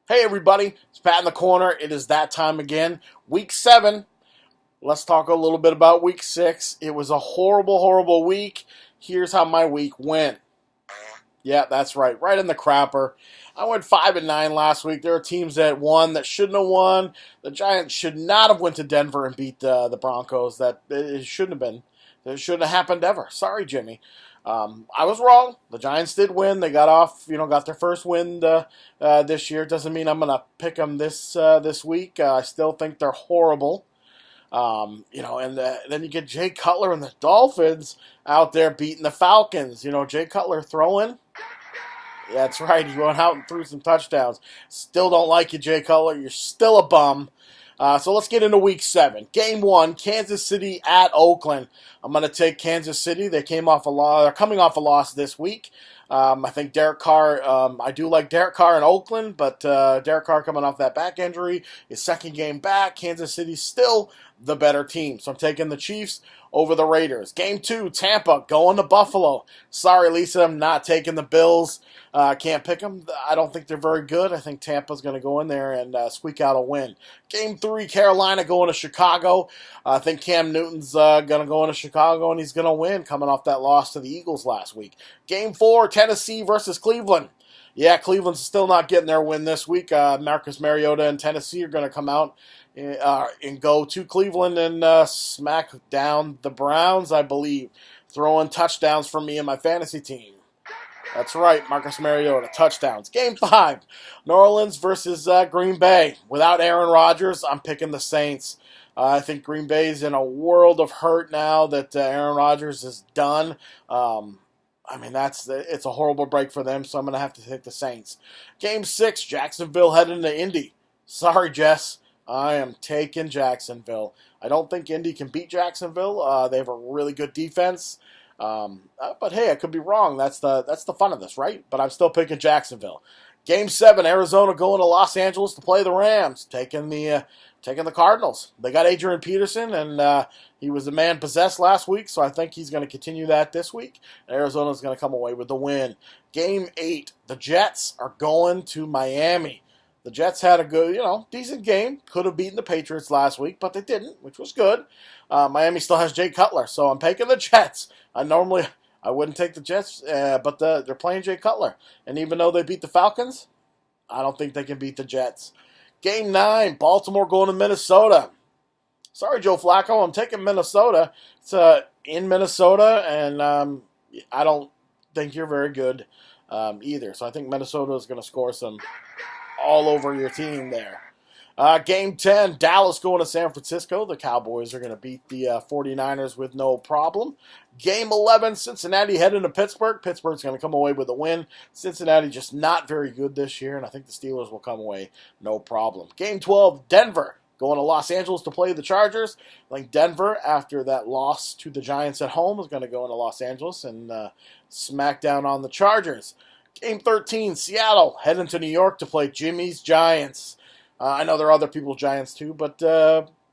Hey everybody, it's Pat in the corner. It is that time again. Week 7. Let's talk a little bit about week 6. It was a horrible, horrible week. Here's how my week went. Yeah, that's right. Right in the crapper. I went 5-9 last week. There are teams that won that shouldn't have won. The Giants should not have went to Denver and beat the Broncos. That it shouldn't have been. It shouldn't have happened ever. Sorry, Jimmy. I was wrong. The Giants did win. They got off, got their first win this year. Doesn't mean I'm gonna pick them this week. I still think they're horrible. And then you get Jay Cutler and the Dolphins out there beating the Falcons. Jay Cutler throwing. That's right. He went out and threw some touchdowns. Still don't like you, Jay Cutler. You're still a bum. So let's get into week 7. Game 1, Kansas City at Oakland. I'm going to take Kansas City. They're coming off a loss this week. I think Derek Carr, I do like Derek Carr in Oakland, but Derek Carr coming off that back injury, his second game back, Kansas City's still the better team. So I'm taking the Chiefs over the Raiders. Game 2, Tampa going to Buffalo. Sorry, Lisa, I'm not taking the Bills. Can't pick them. I don't think they're very good. I think Tampa's going to go in there and squeak out a win. Game 3, Carolina going to Chicago. I think Cam Newton's going to go into Chicago and he's going to win coming off that loss to the Eagles last week. Game 4, Tennessee versus Cleveland. Yeah, Cleveland's still not getting their win this week. Marcus Mariota and Tennessee are going to come out and go to Cleveland and smack down the Browns, I believe, throwing touchdowns for me and my fantasy team. That's right, Marcus Mariota, touchdowns. Game 5, New Orleans versus Green Bay. Without Aaron Rodgers, I'm picking the Saints. I think Green Bay's in a world of hurt now that Aaron Rodgers is done. It's a horrible break for them, so I'm going to have to take the Saints. Game 6, Jacksonville heading to Indy. Sorry, Jess. I am taking Jacksonville. I don't think Indy can beat Jacksonville. They have a really good defense. But hey, I could be wrong. That's the fun of this, right? But I'm still picking Jacksonville. Game 7, Arizona going to Los Angeles to play the Rams, taking the Cardinals. They got Adrian Peterson, and he was the man possessed last week, so I think he's going to continue that this week. Arizona's going to come away with the win. Game 8, the Jets are going to Miami. The Jets had a good, decent game. Could have beaten the Patriots last week, but they didn't, which was good. Miami still has Jay Cutler, so I'm taking the Jets. I wouldn't take the Jets, but they're playing Jay Cutler. And even though they beat the Falcons, I don't think they can beat the Jets. Game 9, Baltimore going to Minnesota. Sorry, Joe Flacco, I'm taking Minnesota. It's in Minnesota, and I don't think you're very good either. So I think Minnesota is going to score some all over your team there. Game 10, Dallas going to San Francisco. The Cowboys are going to beat the 49ers with no problem. Game 11, Cincinnati heading to Pittsburgh. Pittsburgh's going to come away with a win. Cincinnati just not very good this year, and I think the Steelers will come away no problem. Game 12, Denver going to Los Angeles to play the Chargers. I think Denver, after that loss to the Giants at home, is going to go into Los Angeles and smack down on the Chargers. Game 13, Seattle heading to New York to play Jimmy's Giants. I know there are other people's Giants too, but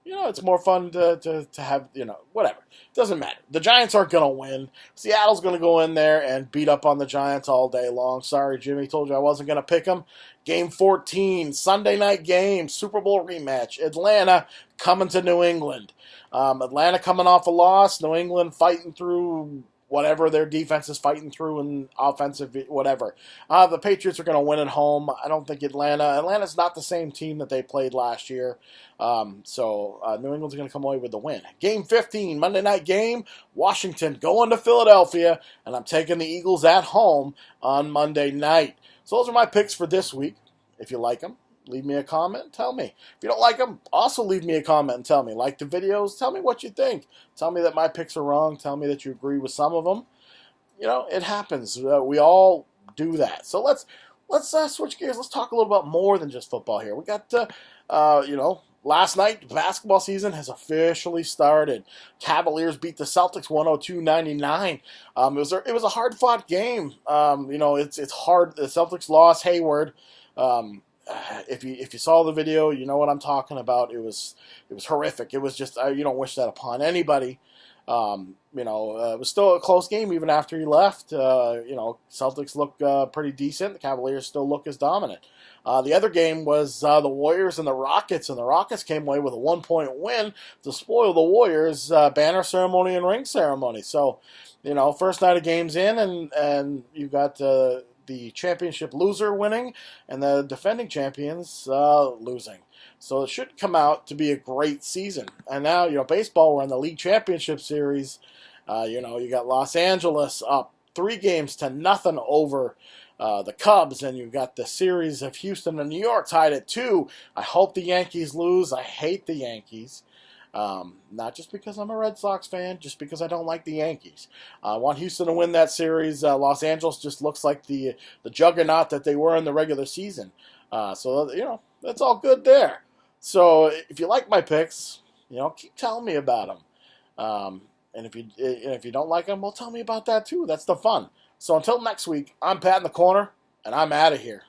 it's more fun to have, whatever. Doesn't matter. The Giants aren't going to win. Seattle's going to go in there and beat up on the Giants all day long. Sorry, Jimmy, told you I wasn't going to pick them. Game 14, Sunday night game, Super Bowl rematch. Atlanta coming to New England. Atlanta coming off a loss. New England fighting through whatever their defense is fighting through in offensive, whatever. The Patriots are going to win at home. I don't think Atlanta's not the same team that they played last year. So New England's going to come away with the win. Game 15, Monday night game, Washington going to Philadelphia, and I'm taking the Eagles at home on Monday night. So those are my picks for this week. If you like them, leave me a comment and tell me. If you don't like them, also leave me a comment and tell me. Like the videos, tell me what you think. Tell me that my picks are wrong. Tell me that you agree with some of them. It happens. We all do that. So let's switch gears. Let's talk a little bit more than just football here. We got, last night, the basketball season has officially started. Cavaliers beat the Celtics 102-99. It was a hard-fought game. It's hard. The Celtics lost Hayward. If you saw the video, you know what I'm talking about. It was horrific. It was just you don't wish that upon anybody. It was still a close game even after he left. Celtics look pretty decent. The Cavaliers still look as dominant. The other game was the Warriors and the Rockets came away with a 1-point win to spoil the Warriors' banner ceremony and ring ceremony. So, first night of games in, and you got the championship loser winning and the defending champions losing. So it should come out to be a great season. And now, baseball, we're in the league championship series. You got Los Angeles up 3-0 over the Cubs, and you've got the series of Houston and New York tied at 2. I hope the Yankees lose. I hate the Yankees. Not just because I'm a Red Sox fan, just because I don't like the Yankees. I want Houston to win that series. Los Angeles just looks like the juggernaut that they were in the regular season. So that's all good there. So if you like my picks, keep telling me about them. And if you don't like them, well, tell me about that too. That's the fun. So until next week, I'm Pat in the Corner, and I'm out of here.